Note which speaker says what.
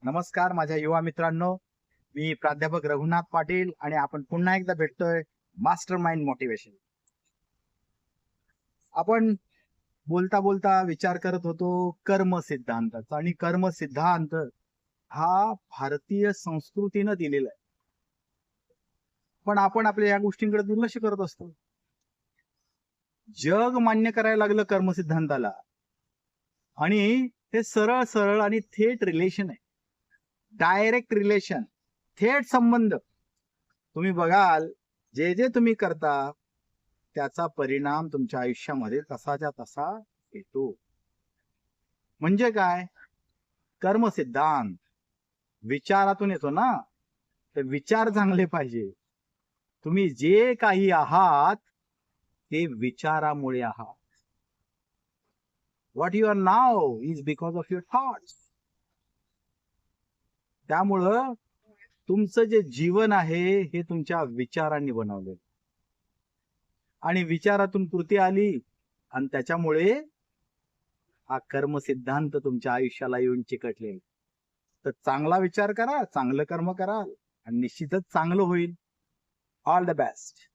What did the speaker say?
Speaker 1: नमस्कार माझ्या युवा मित्रांनो. मी प्राध्यापक रघुनाथ पाटील आणि आपण पुन्हा एकदा भेटतोय मास्टर माइंड मोटिवेशन. आपण बोलता बोलता विचार करत होतो कर्म सिद्धांताचा, आणि कर्म सिद्धांत हा भारतीय संस्कृतीनं दिलेला आहे. पण आपण आपल्या या गोष्टींकडे दुर्लक्ष करत असतो. जग मान्य करायला लागलं कर्म सिद्धांताला, आणि ते सरळ सरळ आणि थेट रिलेशन आहे. डायरेक्ट रिलेशन, थेट संबंध. तुम्ही बघाल, जे जे तुम्ही करता त्याचा परिणाम तुमच्या आयुष्यामध्ये तसाच्या तसा येतो. म्हणजे काय? कर्म सिद्धांत विचारातून येतो ना. तर विचार चांगले पाहिजे. तुम्ही जे काही आहात ते विचारामुळे आहात. व्हॉट यू आर नाव is because of your thoughts. त्यामुळं तुमचं जे जीवन आहे हे तुमच्या विचारांनी बनवले, आणि विचारातून कृती आली, आणि त्याच्यामुळे हा कर्म सिद्धांत तुमच्या आयुष्याला येऊन चिकटले. तर चांगला विचार करा, चांगलं कर्म करा, आणि निश्चितच चांगलं होईल. All the best.